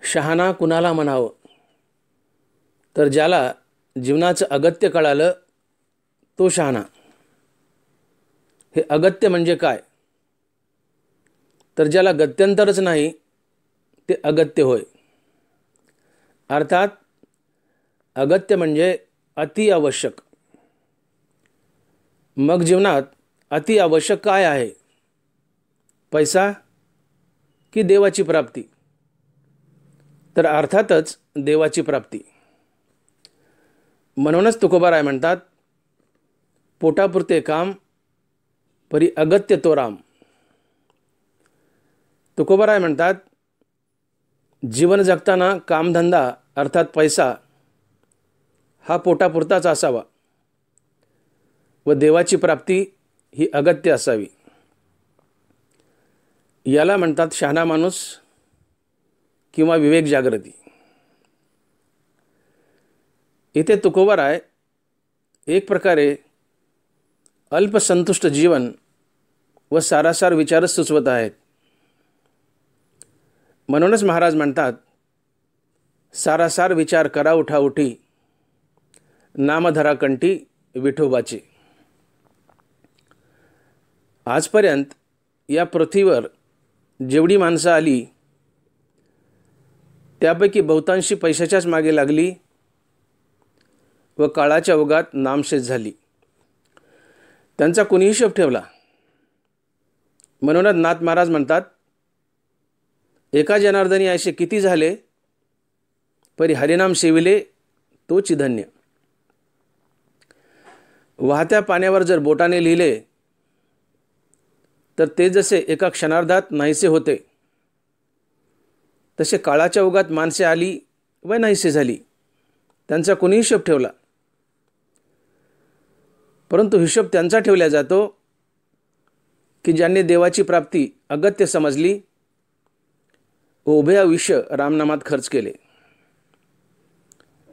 शहाणा कुणाला म्हणावं? तर ज्याला जीवनाचं अगत्य कळालं तो शहाणा. हे अगत्य म्हणजे काय? तर ज्याला गत्यंतरच नाही ते अगत्य होय. अर्थात अगत्य म्हणजे अति आवश्यक. मग जीवनात अति आवश्यक काय आहे? पैसा की देवाची प्राप्ती? तर अर्थातच देवाची प्राप्ती. म्हणूनच तुकोबाराय म्हणतात, पोटापुरते काम परी अगत्य तो राम. तुकोबाराय म्हणतात, जीवन जगताना कामधंदा अर्थात पैसा हा पोटापुरताच असावा व देवाची प्राप्ती ही अगत्य असावी. याला म्हणतात शहाणा माणूस किंवा विवेक जागृती. इथे तुकोबाराय एक प्रकारे अल्पसंतुष्ट जीवन व सारासार विचारच सुचवत आहेत. म्हणूनच महाराज म्हणतात, सारासार विचार करा उठा उठी, नामधरा कंठी विठोबाची. आजपर्यंत या पृथ्वीवर जेवढी माणसं आली त्यापैकी बहुतांशी पैशाच्याच मागे लागली व काळाच्या ओघात नामशेष झाली. त्यांचा कुणी हिशोब ठेवला. म्हणूनच नाथ महाराज म्हणतात, एका जनार्दनी ऐसे किती झाले, परी हरिनाम सेविले तोची धन्य. वाहत्या पाण्यावर जर बोटाने लिहिले तर ते जसे एका क्षणार्धात नाहीसे होते, तसे काळाच्या ओघात माणसे आली व नाहीसे झाली. त्यांचा कुणी हिशोब ठेवला. परंतु हिशोब त्यांचा ठेवला जातो की ज्यांनी देवाची प्राप्ती अगत्य समजली व उभे आयुष्य रामनामात खर्च केले.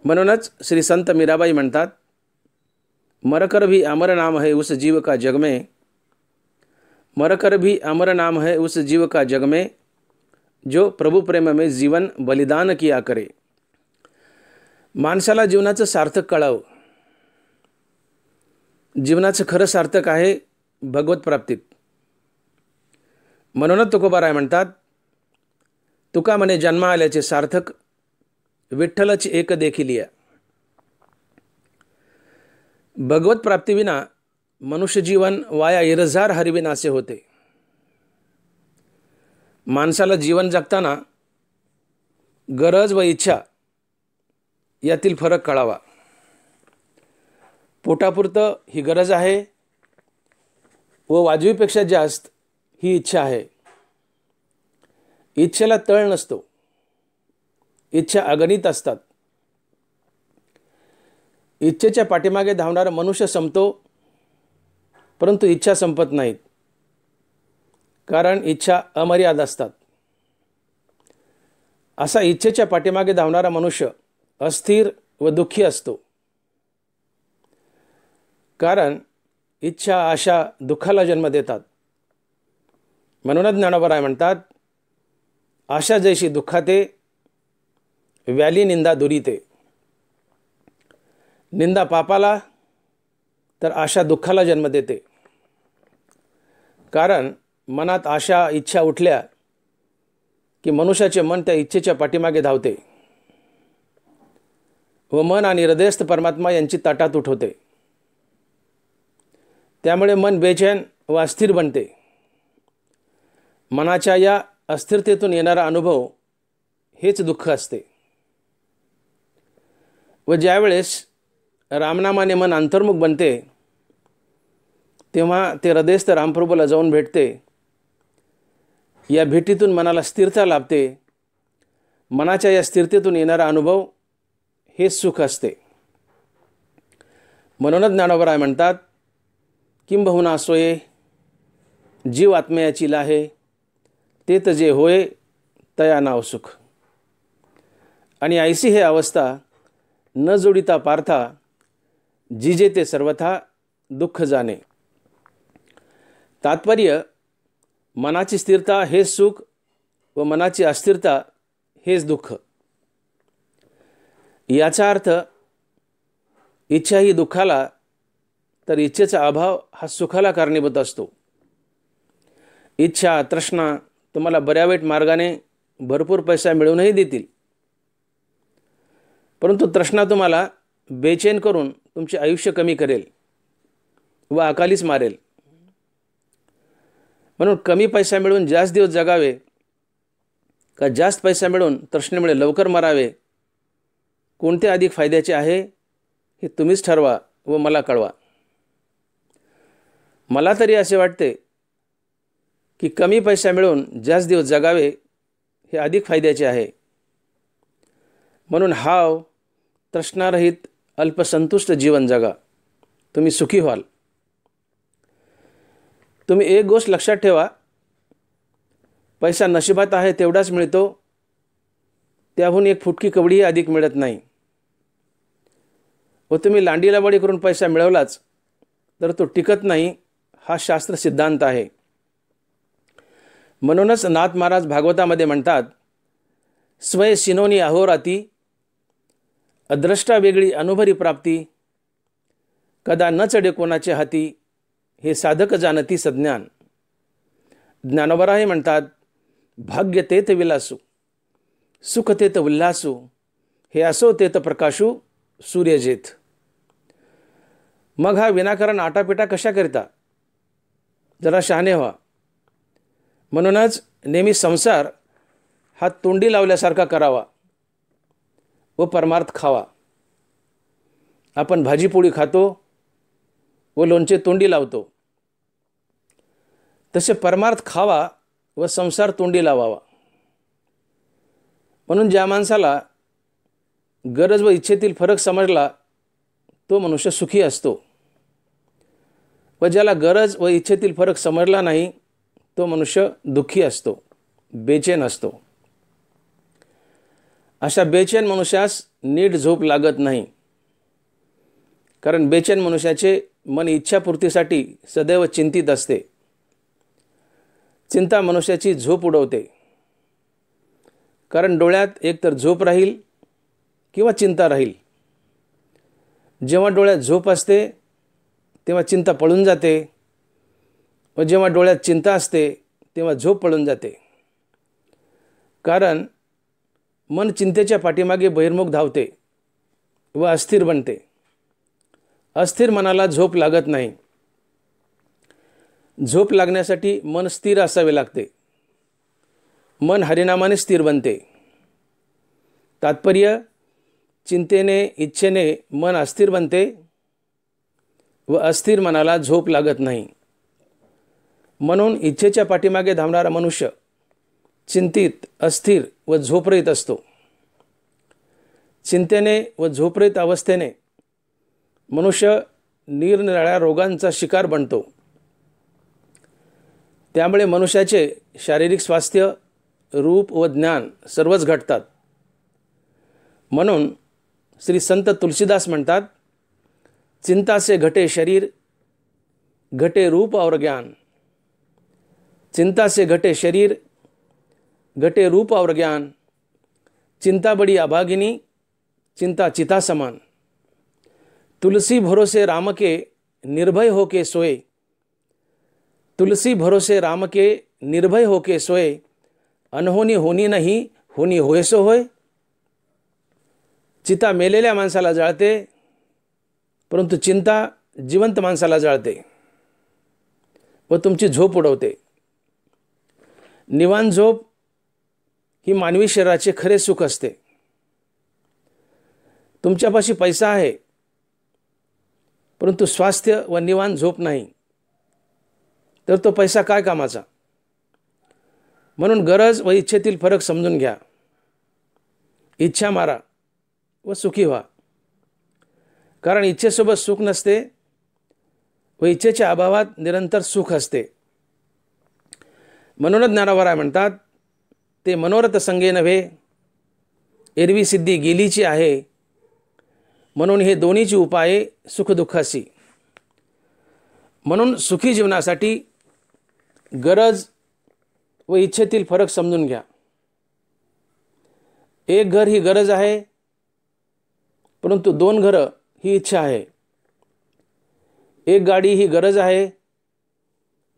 म्हणूनच श्री संत मीराबाई म्हणतात, मरकर भी अमर नाम है उस जीव का जग में, मरकर भी अमर नाम है उस जीव का जग में, जो प्रभु प्रेम में जीवन बलिदान किया करे. माणसाला जीवनाचं सार्थक कळावं. जीवनाचं खरं सार्थक आहे भगवत प्राप्तीत. म्हणूनच तुकोबाराय म्हणतात, तुका म्हणे जन्म आल्याचे सार्थक, विठ्ठलच एक देखिलिया. भगवत प्राप्तीविना मनुष्य जीवन वाया इरजार हरिविनासे होते. माणसाला जीवन जगताना गरज व इच्छा यातील फरक कळावा. पोटापुरतं ही गरज आहे व वाजवीपेक्षा जास्त ही इच्छा आहे. इच्छेला तळ नसतो. इच्छा अगणित असतात. इच्छेच्या पाठीमागे धावणारा मनुष्य संपतो, परंतु इच्छा संपत नाहीत, कारण इच्छा अमर्याद असतात. असा इच्छेच्या पाठीमागे धावणारा मनुष्य अस्थिर व दुःखी असतो. कारण इच्छा आशा दुःखाला जन्म देतात. म्हणूनच ज्ञानोबराय म्हणतात, आशा जैशी दुःखाते, व्याली निंदा दुरीते. निंदा पापाला तर आशा दुःखाला जन्म देते. कारण मनात आशा इच्छा उठल्या की मनुष्याचे मन त्या इच्छेच्या पाठीमागे धावते व मन आणि हृदयस्थ परमात्मा यांची ताटातूट होते. त्यामुळे मन बेचैन व अस्थिर बनते. मनाच्या या अस्थिरतेतून येणारा अनुभव हेच दुःख असते. व ज्यावेळेस रामनामाने मन अंतर्मुख बनते तेव्हा ते हृदयस्थ रामप्रभूला जाऊन भेटते. या भेटीतून मनाला स्थिरता लाभते. मनाच्या या स्थिरतेतून येणारा अनुभव हेच सुख असते. म्हणूनच ज्ञानोबराय म्हणतात, किंबहुना सोये जीव आत्मयाची लाहे, तेत जे होय तया नाव सुख. आणि ऐसी हे अवस्था न जोडिता पार्था, जिजे ते सर्वथा दुःख जाणे. तात्पर्य, मनाची स्थिरता हे सुख व मनाची अस्थिरता हेच दुःख. याचा अर्थ इच्छा ही दुःखाला, तर इच्छेचा अभाव हा सुखाला कारणीभूत असतो. इच्छा, तृष्णा तुम्हाला बऱ्या वाईट मार्गाने भरपूर पैसा मिळवूनही देतील, परंतु तृष्णा तुम्हाला बेचैन करून तुमचे आयुष्य कमी करेल व अकालीच मारेल. म्हणून कमी पैसा मिळवून जास्त दिवस जगावे का जास्त पैसा मिळवून तृष्णेमुळे लवकर मरावे, कोणते अधिक फायद्याचे आहे हे तुम्हीच ठरवा व मला कळवा. मला तरी असे वाटते की कमी पैसा मिळवून जास्त दिवस जगावे हे अधिक फायद्याचे आहे. म्हणून हाव तृष्णारहित अल्पसंतुष्ट जीवन जगा, तुम्ही सुखी व्हाल. तुम्ही एक गोष्ट लक्षात ठेवा, पैसा नशिबात आहे तेवढाच मिळतो, त्याहून एक फुटकी कवडीही अधिक मिळत नाही. व तुम्ही लांडीलाबाडी करून पैसा मिळवलाच तर तो टिकत नाही, हा शास्त्र सिद्धांत आहे. म्हणूनच नाथ महाराज भागवतामध्ये म्हणतात, स्वय सिनोनी अहोराती, अद्रष्टा वेगळी अनुभरी प्राप्ती, कदा न चढे कोणाचे हाती, हे साधक जाणती सज्ञान. ज्ञानोबराही म्हणतात, भाग्य तेथ विलासू, सुख तेथ उल्हासू, हे असो तेथ प्रकाशू सूर्यजेथ. मग हा विनाकारण आटापिटा कशा करता, जरा शहाणे व्हा. म्हणूनच नेहमी संसार हा तोंडी लावल्यासारखा करावा व परमार्थ खावा. आपण भाजीपोळी खातो व लोणचे तोंडी लावतो, तसे परमार्थ खावा व संसार तोंडी लावावा. म्हणून ज्या माणसाला गरज व इच्छेतील फरक समजला तो मनुष्य सुखी असतो, व ज्याला गरज व इच्छेतील फरक समजला नाही तो मनुष्य दुःखी असतो, बेचैन असतो. अशा बेचैन मनुष्यास नीट झोप लागत नाही, कारण बेचैन मनुष्याचे मन इच्छापूर्तीसाठी सदैव चिंतित असते. चिंता मनुष्याची झोप उडवते, कारण डोळ्यात एकतर झोप राहील किंवा चिंता राहील. जेव्हा डोळ्यात झोप असते तेव्हा चिंता पळून जाते, व जेव्हा डोळ्यात चिंता असते तेव्हा झोप पळून जाते. कारण मन चिंतेच्या पाठीमागे बहिर्मुख धावते व अस्थिर बनते. अस्थिर मनाला झोप लागत नाही. झोप लागण्यासाठी मन स्थिर असावे लागते. मन हरिनामाने स्थिर बनते. तात्पर्य, चिंतेने इच्छेने मन अस्थिर बनते व अस्थिर मनाला झोप लागत नाही. म्हणून इच्छेच्या पाठीमागे धावणारा मनुष्य चिंतित, अस्थिर व झोपरहित असतो. चिंतेने व झोपरहित अवस्थेने मनुष्य निरनिराळ्या रोगांचा शिकार बनतो. त्यामुळे मनुष्याचे शारीरिक स्वास्थ्य, रूप व ज्ञान सर्वच घटतात. म्हणून श्री संत तुलसीदास म्हणतात, चिंता से घटे शरीर, घटे रूप और ज्ञान. चिंता से घटे शरीर, घटे रूप और ज्ञान. चिंता बड़ी अभागिनी, चिंता चिता समान. तुलसी भरोसे राम के, निर्भय होके सोए. तुलसी भरोसे राम के, निर्भय होके सोए. अनहोनी होनी नहीं, होनी होय सो होय. चिता मेलेल्या माणसाला जाळते, परंतु चिंता जिवंत माणसाला जाळते व तुमची झोप उडवते. निवांत झोप ही मानवी शरीराचे खरे सुख असते. तुमच्यापाशी पैसा आहे, परंतु स्वास्थ्य व निवांत झोप नाही, तर तो पैसा काय कामाचा. म्हणून गरज व इच्छेतील फरक समजून घ्या. इच्छा मारा व सुखी व्हा. कारण इच्छेसोबत सुख नसते व इच्छेच्या अभावात निरंतर सुख असते. म्हणूनच ज्ञानोबराय म्हणतात, ते मनोरथ संगे नव्हे, एरवी सिद्धी गेलीची आहे. म्हणून हे दोन्हीची उपाये सुखदुःखासी. म्हणून सुखी जीवनासाठी गरज व इच्छेतील फरक समजून घ्या. एक घर ही गरज आहे, परंतु 2 घरं ही इच्छा आहे. एक गाडी ही गरज आहे,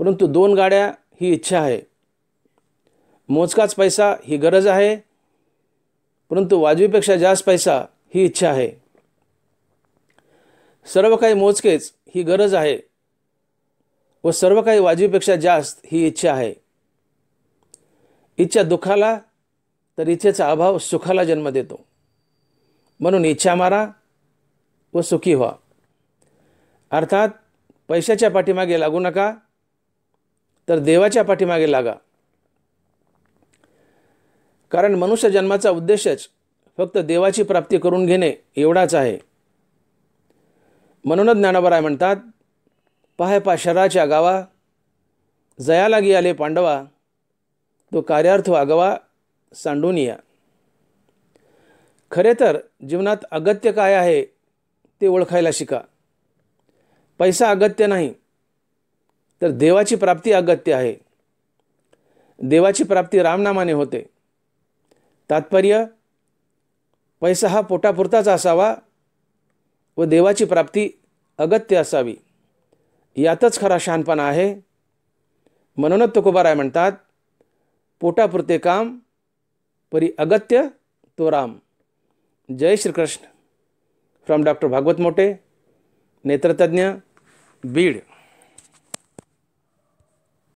परंतु 2 गाड्या ही इच्छा आहे. मोजकाच पैसा ही गरज आहे, परंतु वाजवीपेक्षा जास्त पैसा ही इच्छा आहे. सर्व काही मोजकेच ही गरज आहे व सर्व काही वाजवीपेक्षा जास्त ही इच्छा आहे. इच्छा दुःखाला तर इच्छेचा अभाव सुखाला जन्म देतो. म्हणून इच्छा मारा व सुखी व्हा. अर्थात पैशाच्या पाठीमागे लागू नका, तर देवाच्या पाठीमागे लागा. कारण मनुष्य जन्माचा उद्देशच फक्त देवाची प्राप्ती करून घेणे एवढाच आहे. म्हणूनच ज्ञानोबा म्हणतात, पाहे पाशराच्या गावा, जया लागी आले पांडवा, तो कार्यार्थ आगवा सांडून या. खरे तर जीवनात अगत्य काय आहे ते ओळखायला शिका. पैसा अगत्य नाही, तर देवाची प्राप्ती अगत्य आहे. देवाची प्राप्ती रामनामाने होते. तात्पर्य, पैसा हा पोटापुरताच असावा व देवाची प्राप्ती अगत्य असावी. यातच खरा शहाणपणा आहे. म्हणूनच तुकोबाराय म्हणतात, पोटापुरते काम परी अगत्य तो राम. जय श्रीकृष्ण. फ्रॉम डॉक्टर भागवत मोटे, नेत्रतज्ञ, बीड.